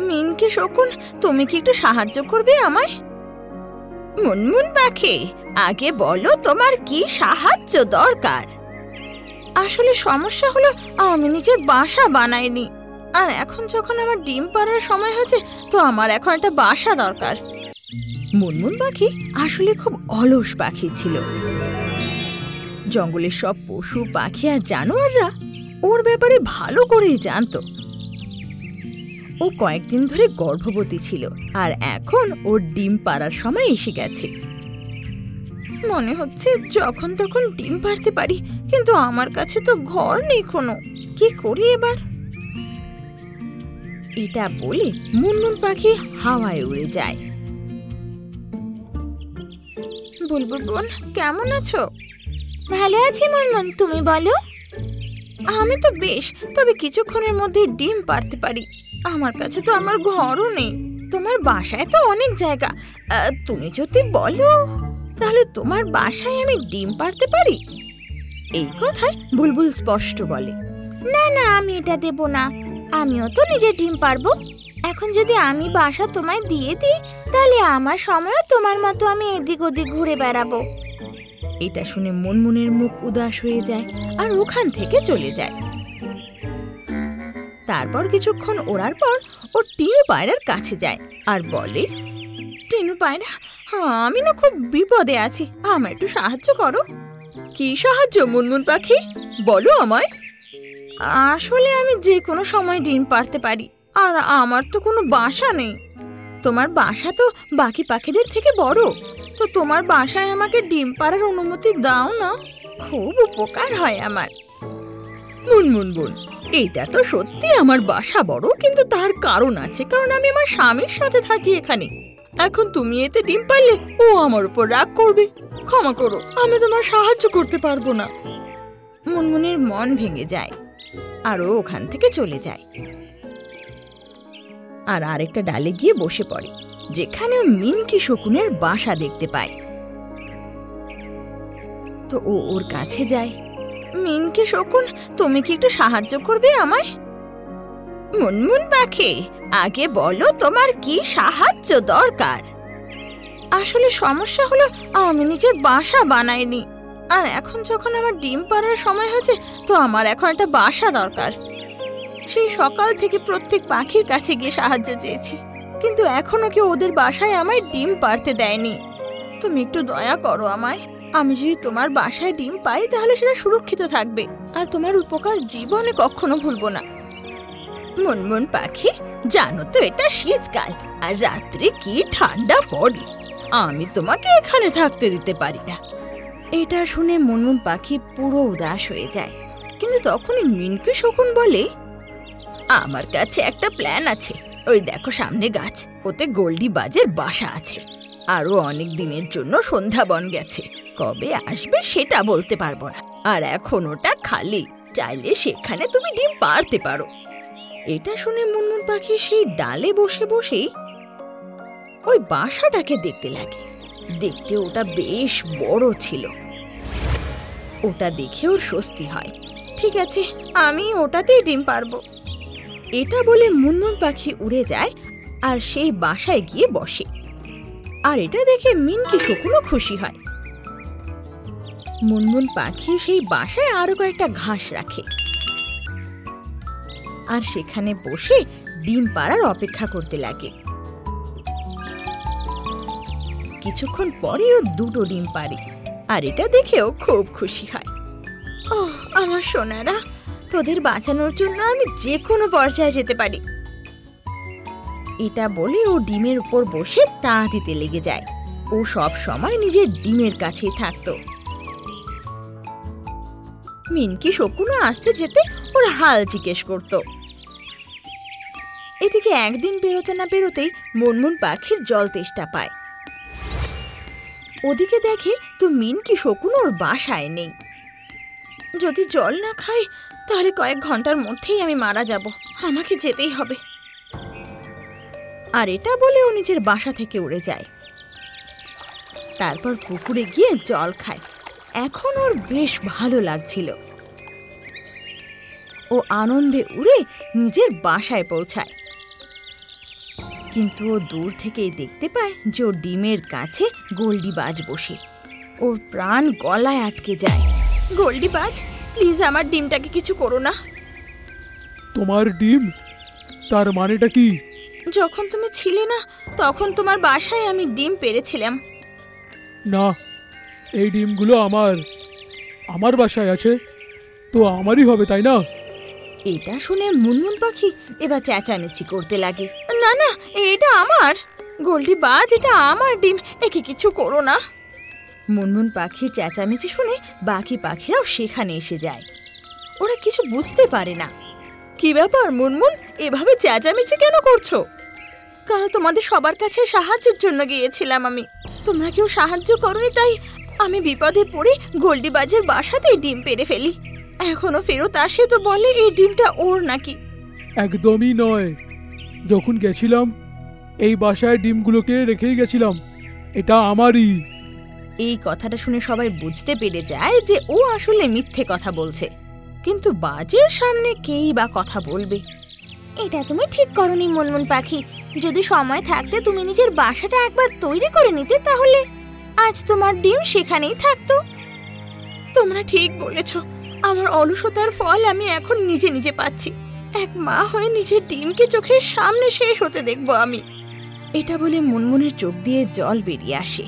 মিনকে শকুন, তুমি কি একটু সাহায্য করবে আমায়? মুনমুন পাখি, আগে বলো তোমার কি সাহায্য দরকার? আসলে সমস্যা হলো আমি নিজের বাসা বানাইনি, আর এখন যখন আমার ডিম পাড়ার সময় হয়েছে তো আমার এখন একটা বাসা দরকার। মুনমুন পাখি আসলে খুব অলস পাখি ছিল। জঙ্গলের সব পশু পাখি আর জানোয়াররা ওর ব্যাপারে ভালো করেই জানতো। ও কয়েকদিন ধরে গর্ভবতী ছিল, আর এখন ওর ডিম পাড়ার সময় এসে গেছে। মনে হচ্ছে যখন তখন ডিম পাড়তে পারি, কিন্তু আমার কাছে তো ঘর নেই কোনো। কি করি এবার? এটা বলে মুনমুন পাখি হাওয়ায় উড়ে যায়। বুলবুল বোন, কেমন আছো? ভালো আছি মুনমুন, তুমি বলো। আমি তো বেশ, তবে কিছুক্ষণের মধ্যে ডিম পাড়তে পারি। আমার কাছে তো আমার ঘরও নেই। তোমার বাসায় তো অনেক জায়গা, তুমি যদি বলো তাহলে তোমার বাসায় আমি ডিম পাড়তে পারি। এই কথায় বুলবুল স্পষ্ট বলে, না না, আমি এটা দেব না। আমিও তো নিজে ডিম পারবো। এখন যদি আমি বাসা তোমায় দিয়ে দিই, তাহলে আমার সময়ও তোমার মতো আমি এদিক ওদিক ঘুরে বেড়াবো। এটা শুনে মুনমুনের মুখ উদাস হয়ে যায়, আর ওখান থেকে চলে যায়। তারপর কিছুক্ষণ ওড়ার পর ও টিনু পায়রার কাছে যায় আর বলে, টিনু পায়রা, আমি না খুব বিপদে আছি, আমায় একটু সাহায্য করো। কি সাহায্য মুনমুন পাখি, বলো আমায়। আসলে আমি যে কোনো সময় ডিম পাড়তে পারি, আর আমার তো কোনো বাসা নেই। তোমার বাসা তো বাকি পাখিদের থেকে বড়, তো তোমার বাসায় আমাকে ডিম পাড়ার অনুমতি দাও না, খুব উপকার হয় আমার। মুনমুন বোন, এটা তো সত্যি আমার বাসা বড়, কিন্তু তার কারণ আছে, কারণ আমি আমার স্বামীর সাথে থাকি এখানে। এখন তুমি এতে ডিম পারলে ও আমার উপর রাগ করবে। ক্ষমা করো, আমি তোমার সাহায্য করতে পারবো না। মুনমুনের মন ভেঙে যায়, আর ও ওখান থেকে চলে যায় আর আরেকটা ডালে গিয়ে বসে পড়ে, যেখানে মিনকি শকুনের বাসা দেখতে পায়। তো ও ওর কাছে যায়। মিনকি শকুন, তুমি কি একটু সাহায্য করবে আমায়? মুনমুন পাখি, আগে বলো তোমার কি সাহায্য দরকার? আসলে সমস্যা হলো আমি নিজের বাসা বানাইনি, আর এখন যখন আমার ডিম পাড়ার সময় হয়েছে তো আমার এখন একটা বাসা দরকার। সেই সকাল থেকে প্রত্যেক পাখির কাছে গিয়ে সাহায্য চেয়েছি, কিন্তু এখনো কেউ ওদের বাসায় আমায় ডিম পাড়তে দেয়নি। তুমি একটু দয়া করো আমায়। আমি যদি তোমার বাসায় ডিম পাই তাহলে সেটা সুরক্ষিত থাকবে, আর তোমার উপকার জীবনে কখনো ভুলবো না। মুনমুন পাখি, জানো তো এটা শীতকাল, আর রাত্রে কি ঠান্ডা পড়ে। আমি তোমাকে এখানে থাকতে দিতে পারি না। এটা শুনে মুনমুন পাখি পুরো উদাস হয়ে যায়, কিন্তু তখনই মিনকি শকুন বলে, আমার কাছে একটা প্ল্যান আছে। ওই দেখো সামনে গাছ, ওতে গোল্ডি বাজের বাসা আছে। আরো অনেক দিনের জন্য সন্ধ্যা বন গেছে, কবে আসবে সেটা বলতে পারবো না, আর এখন ওটা খালি, চাইলে সেখানে তুমি ডিম পাড়তে পারো। এটা শুনে মুনমুন পাখি সেই ডালে বসে বসেই ওই বাসাটাকে দেখতে লাগে। দেখতে ওটা বেশ বড় ছিল। ওটা দেখে ওর স্বস্তি হয়। ঠিক আছে, আমি ওটাতেই ডিম পারবো। এটা বলে মুনমুন পাখি উড়ে যায় আর সেই বাসায় গিয়ে বসে, আর এটা দেখে মিনকি শকুনও খুশি হয়। মুনমুন পাখি সেই বাসায় আরো কয়েকটা ঘাস রাখে, আর সেখানে বসে ডিম পাড়ার অপেক্ষা করতে লাগে। কিছুক্ষণ পরেও দুটো ডিম পারে, আর এটা দেখেও খুব খুশি হয়। ওহ আমার সোনারা, তোদের বাঁচানোর জন্য আমি যে কোনো পর্যায়ে যেতে পারি। এটা বলে ও ডিমের উপর বসে তা দিতে লেগে যায়। ও সব সময় নিজের ডিমের কাছেই থাকতো। মিনকি শকুনও আসতে যেতে ওর হাল জিজ্ঞেস করত। এদিকে একদিন বেরোতে না বেরোতেই মুনমুন পাখির জল তেষ্টা পায়। ওদিকে দেখে তো মিনকি শকুন ওর বাসায় নেই। যদি জল না খাই তাহলে কয়েক ঘন্টার মধ্যেই আমি মারা যাব, আমাকে যেতেই হবে। আর এটা বলে ও নিজের বাসা থেকে উড়ে যায়। তারপর পুকুরে গিয়ে জল খায়। এখন ওর বেশ ভালো লাগছিল। ও আনন্দে উড়ে নিজের বাসায় পৌঁছায়। কিন্তু ও দূর থেকেই দেখতে পায় যে ওর ডিমের কাছে গোল্ডিবাজ বসে। ওর প্রাণ গলায় আটকে যায়। গোল্ডিবাজ, প্লিজ আমার ডিমটাকে কিছু করো না। তোমার ডিম? তার মানেটা কি? যখন তুমি ছিলে না তখন তোমার বাসায় আমি ডিম পেড়েছিলাম। না, এই ডিমগুলো আমার বাসায় আছে, তো আমারই হবে, তাই না? এটা শুনে মুনমুন পাখি এবার চেঁচামেচি করতে লাগে। না না, এটা আমার গোল্ডিবাজ, এটা আমার ডিম, একে কিছু করো না। মুনমুন পাখি চেঁচামেচি শুনে বাকি পাখিরাও সেখানে এসে যায়। ওরা কিছু বুঝতে পারে না। কি ব্যাপার মুনমুন, এভাবে চেঁচামেচি কেন করছো? কাল তোমাদের সবার কাছে সাহায্যের জন্য গিয়েছিলাম আমি, তোমরা কেউ সাহায্য করোনি, তাই আমি বিপদে পড়ে গোল্ডিবাজের বাসাতেই ডিম পেড়ে ফেলি। এখনো ফেরত আসে তো বলে এই ডিমটা ওর নাকি। একদমই নয়, যখন গেছিলাম এই বাসায় ডিমগুলোকে রেখেই গেছিলাম, এটা আমারই। এই কথাটা শুনে সবাই বুঝতে পেরে যায় যে ও আসলে মিথ্যে কথা বলছে, কিন্তু বাজের সামনে কেই বা কথা বলবে। এটা তুমি ঠিক করনি মুনমুন পাখি, যদি সময় থাকতে তুমি নিজের বাসাটা একবার তৈরি করে নিতে তাহলে আজ তোমার ডিম সেখানেই থাকতো। তোমরা ঠিক বলেছ, আমার অলসতার ফল আমি এখন নিজে নিজে পাচ্ছি। এক মা হয়ে নিজের ডিমকে চোখের সামনে শেষ হতে দেখবো আমি। এটা বলে মুনমুনের চোখ দিয়ে জল বেরিয়ে আসে,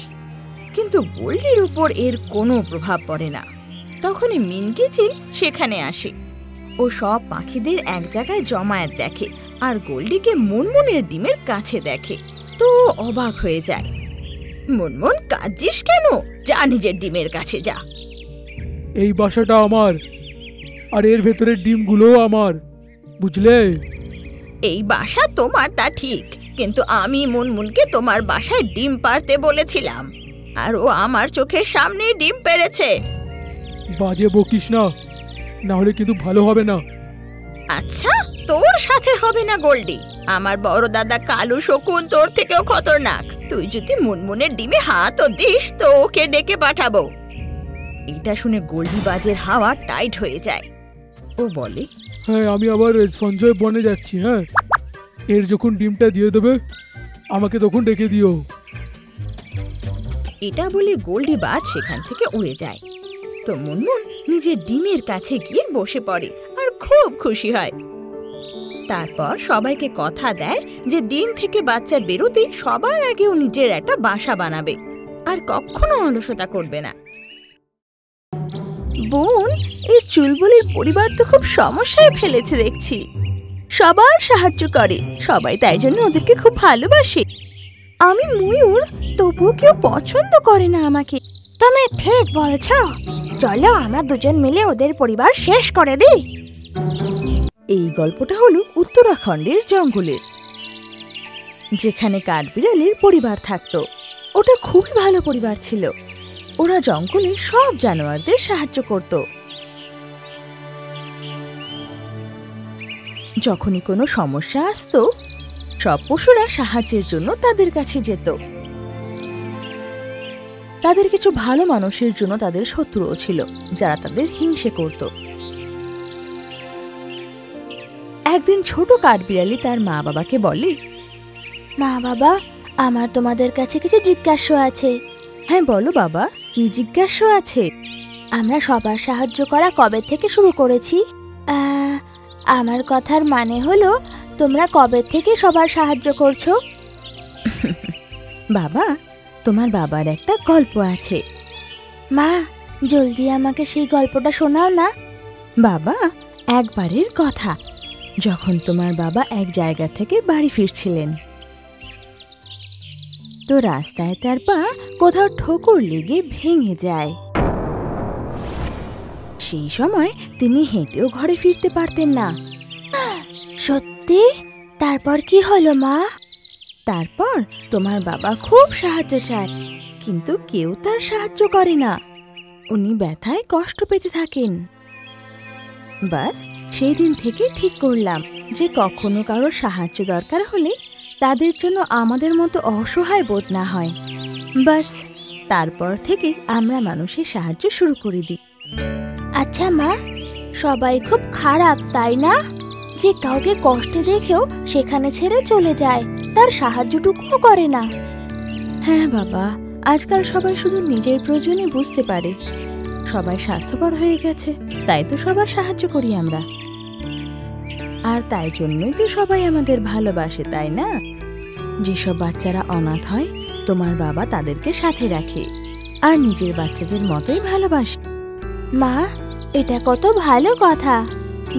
কিন্তু গোল্ডির উপর এর কোনো প্রভাব পড়ে না। তখনই মিনকে চিল সেখানে আসে। ও সব পাখিদের এক জায়গায় জমায়েত দেখে আর গোল্ডিকে মুনমুনের ডিমের কাছে দেখে, তো অবাক হয়ে যায়। মুনমুন, কাঁদছিস কেন? যা নিজের ডিমের কাছে যা। এই বাসাটা আমার, আর এর ভেতরের ডিমগুলোও আমার, বুঝলে? এই বাসা তোমার তা ঠিক, কিন্তু আমি মুনমুনকে তোমার বাসায় ডিম পাড়তে বলেছিলাম, আর ও আমার চোখের সামনে ডিম পেড়েছে। বাজে বকিস না, না হলে কিন্তু ভালো হবে না। আচ্ছা, তোর সাথে হবে না গোল্ডি, আমার বড় দাদা কালু শকুন তোর থেকেও খতরনাক। তুই যদি মুনমুনের ডিমে হাতও দিস তো ওকে ডেকে পাঠাবো। এটা শুনে গোল্ডিবাজের হাওয়া টাইট হয়ে যায়। ও বলে, হ্যাঁ, আমি আবার সঞ্জয় বনে যাচ্ছি। হ্যাঁ, এর যখন ডিমটা দিয়ে দেবে আমাকে তখন ডেকে দিও। এটা বলে গোল্ডিবাজ সেখান থেকে উড়ে যায়। তো মুনমুন নিজের ডিমের কাছে গিয়ে বসে পড়ে আর খুব খুশি হয়। তারপর সবাইকে কথা দেয় যে ডিম থেকে বাচ্চা বেরোতে সবার আগেও নিজের একটা বাসা বানাবে আর কখনো অলসতা করবে না। বোন, এই চুলবুলির পরিবার তো খুব সমস্যায় ফেলেছে দেখছি। সবার সাহায্য করে, সবাই তাই জন্য ওদেরকে খুব ভালোবাসে। আমি ময়ূর, তবুও কেউ পছন্দ করে না আমাকে। তুমি ঠিক বলছ, চলো আমরা দুজন মিলে ওদের পরিবার শেষ করে দিই। এই গল্পটা হলো উত্তরাখণ্ডের জঙ্গলের, যেখানে কাঠবিড়ালির পরিবার থাকতো। ওটা খুবই ভালো পরিবার ছিল। ওরা জঙ্গলে সব জানোয়ারদের সাহায্য করত। যখনই কোনো সমস্যা আসতো সব পশুরা সাহায্যের জন্য তাদের কাছে যেত। তাদের কিছু ভালো মানুষের জন্য তাদের শত্রুও ছিল, যারা তাদের হিংসে করত। একদিন ছোট কাঠবিড়ালি তার মা বাবাকে বলে, মা বাবা, আমার তোমাদের কাছে কিছু জিজ্ঞাসা আছে। হ্যাঁ বলো বাবা, কি জিজ্ঞাসা আছে? আমরা সবার সাহায্য করা কবে থেকে শুরু করেছি? আমার কথার মানে হলো তোমরা কবে থেকে সবার সাহায্য করছো? বাবা, তোমার বাবার একটা গল্প আছে। মা, জলদি আমাকে সেই গল্পটা শোনাও না। বাবা, একবারের কথা, যখন তোমার বাবা এক জায়গা থেকে বাড়ি ফিরছিলেন, তো রাস্তায় তার পা কোথাও ঠোকর লেগে ভেঙে যায়। সেই সময় তিনি হেঁটেও ঘরে ফিরতে পারতেন না। সত্যি? তারপর কি হলো মা? তারপর তোমার বাবা খুব সাহায্য চায়, কিন্তু কেউ তার সাহায্য করে না। উনি ব্যথায় কষ্ট পেতে থাকেন। বাস সেই দিন থেকে ঠিক করলাম যে কখনো কারো সাহায্য দরকার হলে তাদের জন্য আমাদের মতো অসহায় বোধ না হয়। বাস তারপর থেকে আমরা মানুষের সাহায্য শুরু করে দিই। আচ্ছা মা, সবাই খুব খারাপ তাই না? যে কাউকে কষ্টে দেখেও সেখানে ছেড়ে চলে যায়, তার সাহায্যটুকুও করে না। হ্যাঁ বাবা, আজকাল সবাই শুধু নিজের প্রয়োজনই বুঝতে পারে। সবাই স্বার্থপর হয়ে গেছে, তাই তো সবার সাহায্য করি আমরা। আর তাই জন্যই তো সবাই আমাদের ভালোবাসে, তাই না? যেসব বাচ্চারা অনাথ হয়, তোমার বাবা তাদেরকে সাথে রাখে আর নিজের বাচ্চাদের মতোই ভালোবাসে। মা, এটা কত ভালো কথা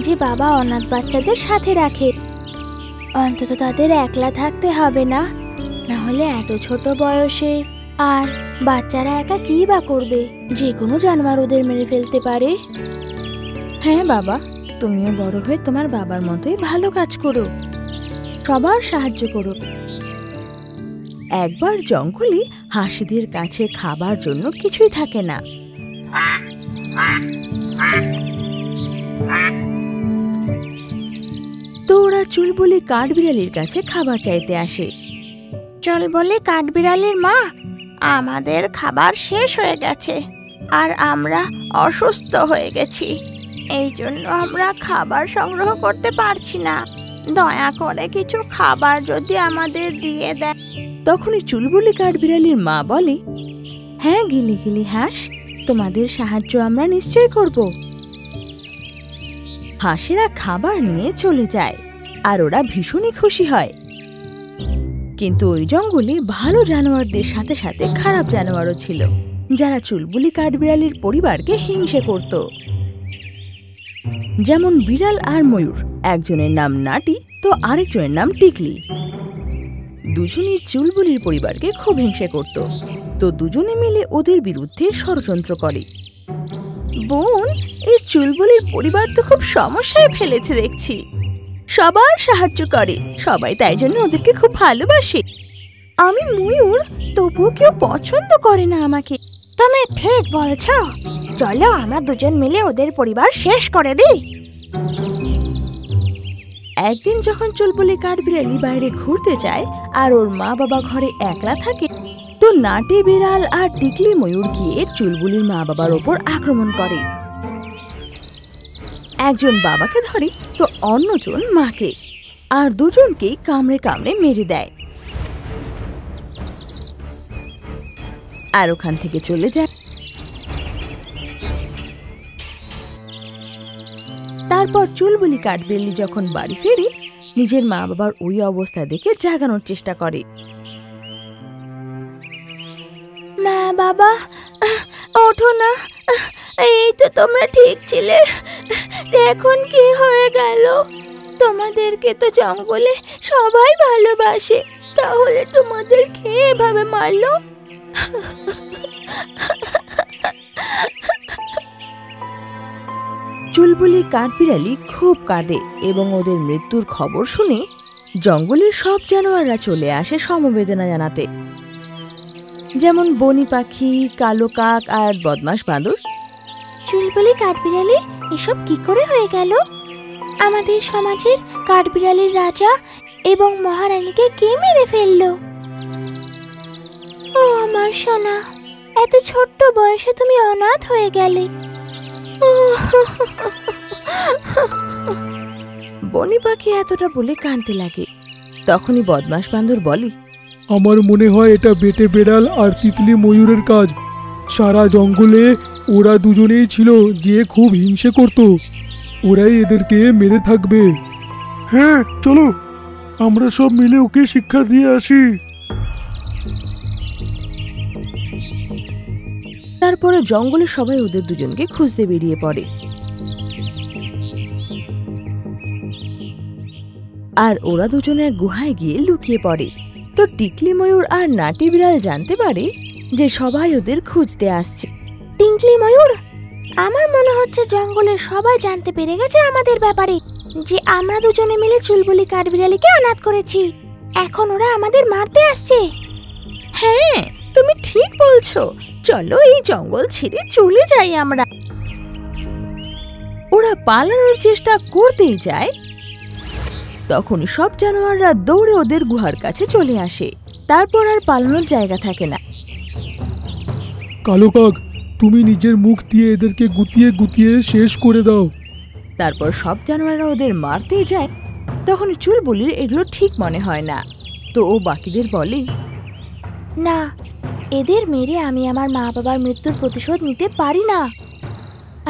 যে বাবা অনাথ বাচ্চাদের সাথে রাখে। অন্তত তাদের একলা থাকতে হবে না, না হলে এত ছোট বয়সে আর বাচ্চারা একা কি বা করবে? যে কোনো জানোয়ার ওদের মেরে ফেলতে পারে। হ্যাঁ বাবা, তুমিও বড় হয়ে তোমার বাবার মতোই ভালো কাজ করো, সবার সাহায্য করো। একবার জঙ্গলে হাসিদের কাছে খাবার জন্য কিছুই থাকে না। তো ওরা চুলবুলি কাঠবিড়ালির কাছে খাবার চাইতে আসে। চুলবুলি কাঠবিড়ালির মা, আমাদের খাবার শেষ হয়ে গেছে আর আমরা অসুস্থ হয়ে গেছি, এই জন্য আমরা খাবার সংগ্রহ করতে পারছি না। দয়া করে কিছু খাবার যদি আমাদের দিয়ে দেয়। তখনই চুলবুলি কাঠবিড়ালির মা বলে, হ্যাঁ গিলি গিলি হাঁস, তোমাদের সাহায্য আমরা নিশ্চয় করব। হাঁসেরা খাবার নিয়ে চলে যায় আর ওরা ভীষণই খুশি হয়। কিন্তু ওই জঙ্গলে ভালো জানোয়ারদের সাথে সাথে খারাপ জানোয়ারও ছিল, যারা চুলবুলি কাঠবিড়ালির পরিবারকে হিংসে করত। যেমন বিড়াল আর ময়ূর, একজনের নাম নাটি তো আরেকজনের নাম টিকলি। দুজনই চুলবুলির পরিবারকে খুব হিংসে করত, তো দুজনে মিলে ওদের বিরুদ্ধে ষড়যন্ত্র করে। বোন, এই চুলবুলির পরিবার তো খুব সমস্যায় ফেলেছে দেখছি, সবার সাহায্য করে, সবাই তাই জন্য ওদেরকে খুব ভালোবাসে। আমি ময়ূর, তবুও কেউ পছন্দ করে না আমাকে। তুমি ঠিক বলছ, চলো আমরা দুজন মিলে ওদের পরিবার শেষ করে দিই। একদিন যখন চুলবুলি কাঠবিড়ালি বাইরে ঘুরতে যায় আর ওর মা বাবা ঘরে একলা থাকে, তো নাটি বিড়াল আর টিকলি ময়ূর গিয়ে চুলবুলির মা বাবার ওপর আক্রমণ করে। একজন বাবাকে ধরে তো অন্যজন মাকে, আর দুজনকেই কামড়ে কামড়ে মেরে দেয় আর ওখান থেকে চলে যায়। তারপর চুলবুলি কাঠবিড়ালি যখন বাড়ি ফেরে, নিজের মা বাবার ওই অবস্থা দেখে জাগানোর চেষ্টা করে। মা বাবা, ওঠো না, এই তো তোমরা ঠিক ছিলে, এখন কি হয়ে গেল? তোমাদেরকে তো জঙ্গলে সবাই ভালোবাসে, তাহলে তোমাদের খেয়ে এভাবে মারলো? চুলবুলি কাঠবিড়ালি খুব কাঁদে এবং ওদের মৃত্যুর খবর শুনে জঙ্গলের সব জানোয়াররা চলে আসে সমবেদনা জানাতে, যেমন বনি পাখি, কালো কাক আর বদমাশ বাঁদর। চুলবুলি কাঠবিড়ালি, এসব কি করে হয়ে গেল? আমাদের সমাজের কাঠবিড়ালির রাজা এবং মহারানীকে কে মেরে ফেললো? ও আমার সোনা, এত ছোট্ট বয়সে তুমি অনাথ হয়ে গেলে। বনি পাখি এতটা বলে কাঁদতে লাগে। তখনই বদমাশ বাঁদর বলে, আমার মনে হয় এটা বেটে বেড়াল আর তিতলি ময়ূরের কাজ। সারা জঙ্গলে ওরা দুজনেই ছিল যে খুব হিংসে করত, ওরাই এদেরকে মেরে থাকবে। হ্যাঁ চলো, আমরা সব মিলে ওকে শিক্ষা দিয়ে আসি। তারপরে জঙ্গলে সবাই ওদের দুজনকে খুঁজতে বেরিয়ে পড়ে। আর ওরা দুজনে এক গুহায় গিয়ে লুকিয়ে পড়ে। তো টিকলি ময়ূর আর নাটি বিড়াল জানতে পারে যে সবাই ওদের খুঁজতে আসছে। টিকলি ময়ূর, আমার মনে হচ্ছে জঙ্গলের সবাই জানতে পেরে গেছে আমাদের ব্যাপারে, যে আমরা দুজনে মিলে চুলবুলি কাঠবিড়ালিকে অনাথ করেছি। এখন ওরা আমাদের মারতে আসছে। হ্যাঁ, তুমি ঠিক বলছো, চলো এই জঙ্গল ছেড়ে চলে যাই আমরা। ওরা পালানোর চেষ্টা করতেই যায়, তখন সব জানোয়াররা দৌড়ে ওদের গুহার কাছে চলে আসে। তারপর আর পালানোর জায়গা থাকে না। কালো কাক, তুমি নিজের মুখ দিয়ে এদেরকে গুতিয়ে গুতিয়ে শেষ করে দাও। তারপর সব জানোয়াররা ওদের মারতেই যায়। তখন চুলবুলির এগুলো ঠিক মনে হয় না, তো ও বাকিদের বলে, না, এদের মেরে আমি আমার মা বাবার মৃত্যুর প্রতিশোধ নিতে পারি না।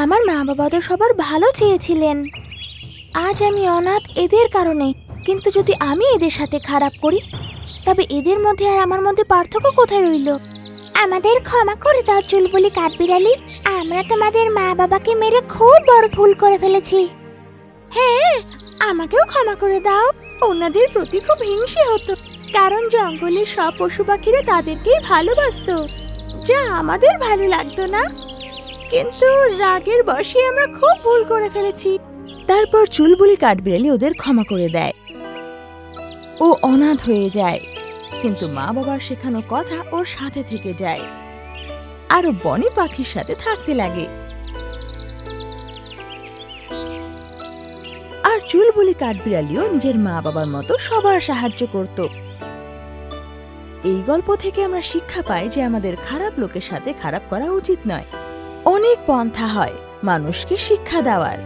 আমার মা বাবা তো সবার ভালো চেয়েছিলেন। আজ আমি অনাথ এদের কারণে, কিন্তু যদি আমি এদের সাথে খারাপ করি তবে এদের মধ্যে আর আমার মধ্যে পার্থক্য কোথায় রইল? আমাদের ক্ষমা করে দাও চুলবুলি কাঠবিড়ালি, আমরা তোমাদের মা বাবাকে মেরে খুব বড় ভুল করে ফেলেছি। হ্যাঁ, আমাকেও ক্ষমা করে দাও। ওনাদের প্রতি খুব হিংসে হতো, কারণ জঙ্গলের সব পশু পাখিরা তাদেরকেই ভালোবাসতো, যা আমাদের ভালো লাগতো না। কিন্তু রাগের বশে আমরা খুব ভুল করে ফেলেছি। তারপর চুলবুলি কাঠবিড়ালি ওদের ক্ষমা করে দেয়। ও অনাথ হয়ে যায়, কিন্তু মা বাবার শেখানো কথা ওর সাথে থেকে যায়, আর ও বনি পাখির সাথে থাকতে লাগে। আর চুলবুলি কাঠবিড়ালিও নিজের মা বাবার মতো সবার সাহায্য করত। এই গল্প থেকে আমরা শিক্ষা পাই যে আমাদের খারাপ লোকের সাথে খারাপ করা উচিত নয়। অনেক পন্থা হয় মানুষকে শিক্ষা দেওয়ার।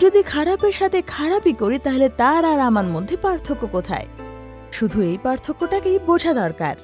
যদি খারাপের সাথে খারাপই করি তাহলে তার আর আমার মধ্যে পার্থক্য কোথায়? শুধু এই পার্থক্যটাকেই বোঝা দরকার।